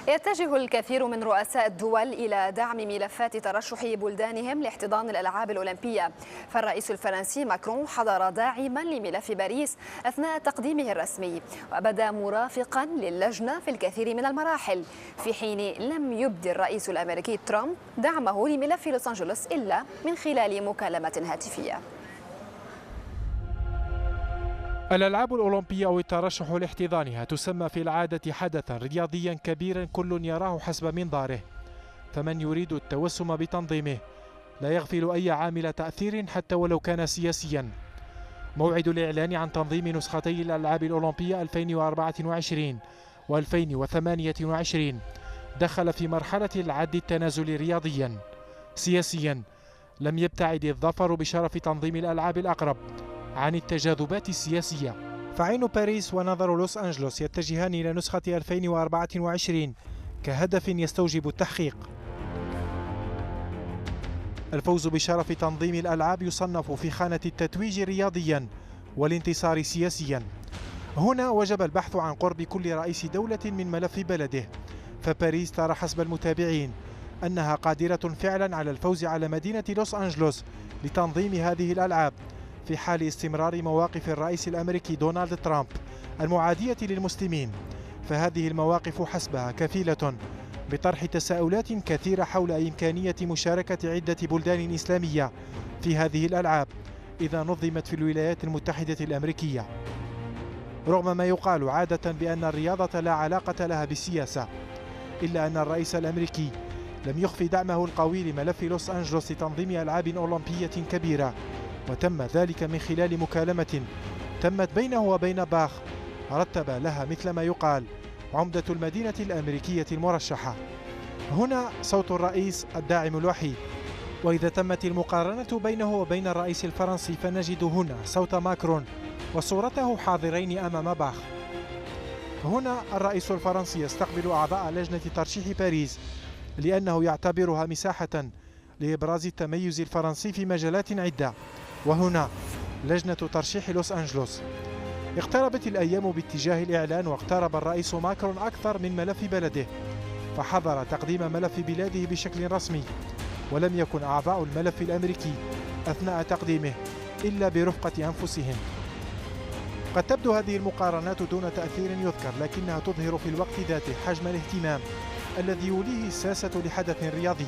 يتجه الكثير من رؤساء الدول إلى دعم ملفات ترشح بلدانهم لاحتضان الألعاب الأولمبية، فالرئيس الفرنسي ماكرون حضر داعما لملف باريس أثناء تقديمه الرسمي، وبدا مرافقا للجنة في الكثير من المراحل، في حين لم يبدي الرئيس الأمريكي ترامب دعمه لملف لوس أنجلوس إلا من خلال مكالمة هاتفية. الألعاب الأولمبية أو الترشح لاحتضانها تسمى في العادة حدثا رياضيا كبيرا كل يراه حسب منظاره، فمن يريد التوسم بتنظيمه لا يغفل أي عامل تأثير حتى ولو كان سياسيا. موعد الإعلان عن تنظيم نسختي الألعاب الأولمبية 2024 و2028 دخل في مرحلة العد التنازلي رياضيا. سياسيا لم يبتعد الظفر بشرف تنظيم الألعاب الأقرب عن التجاذبات السياسية، فعين باريس ونظر لوس أنجلوس يتجهان إلى نسخة 2024 كهدف يستوجب التحقيق. الفوز بشرف تنظيم الألعاب يصنف في خانة التتويج رياضيا والانتصار سياسيا. هنا وجب البحث عن قرب كل رئيس دولة من ملف بلده، فباريس ترى حسب المتابعين أنها قادرة فعلا على الفوز على مدينة لوس أنجلوس لتنظيم هذه الألعاب في حال استمرار مواقف الرئيس الأمريكي دونالد ترامب المعادية للمسلمين، فهذه المواقف حسبها كفيلة بطرح تساؤلات كثيرة حول إمكانية مشاركة عدة بلدان إسلامية في هذه الألعاب إذا نظمت في الولايات المتحدة الأمريكية. رغم ما يقال عادة بأن الرياضة لا علاقة لها بالسياسة، إلا أن الرئيس الأمريكي لم يخفي دعمه القوي لملف لوس أنجلوس لتنظيم ألعاب أولمبية كبيرة، وتم ذلك من خلال مكالمة تمت بينه وبين باخ رتب لها مثل ما يقال عمدة المدينة الأمريكية المرشحة. هنا صوت الرئيس الداعم الوحيد، وإذا تمت المقارنة بينه وبين الرئيس الفرنسي فنجد هنا صوت ماكرون وصورته حاضرين أمام باخ. هنا الرئيس الفرنسي يستقبل أعضاء لجنة ترشيح باريس لأنه يعتبرها مساحة لإبراز التميز الفرنسي في مجالات عدة، وهنا لجنة ترشيح لوس أنجلوس. اقتربت الأيام باتجاه الإعلان، واقترب الرئيس ماكرون أكثر من ملف بلده، فحضر تقديم ملف بلاده بشكل رسمي، ولم يكن أعضاء الملف الأمريكي أثناء تقديمه إلا برفقة أنفسهم. قد تبدو هذه المقارنات دون تأثير يذكر، لكنها تظهر في الوقت ذاته حجم الاهتمام الذي يوليه الساسة لحدث رياضي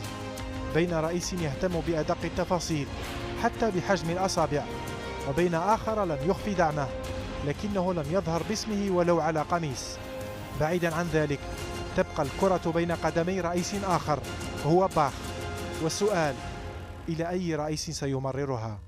بين رئيس يهتم بأدق التفاصيل حتى بحجم الأصابع، وبين آخر لم يخفي دعمه لكنه لم يظهر باسمه ولو على قميص. بعيدا عن ذلك تبقى الكرة بين قدمي رئيس آخر هو باخ، والسؤال إلى أي رئيس سيمررها؟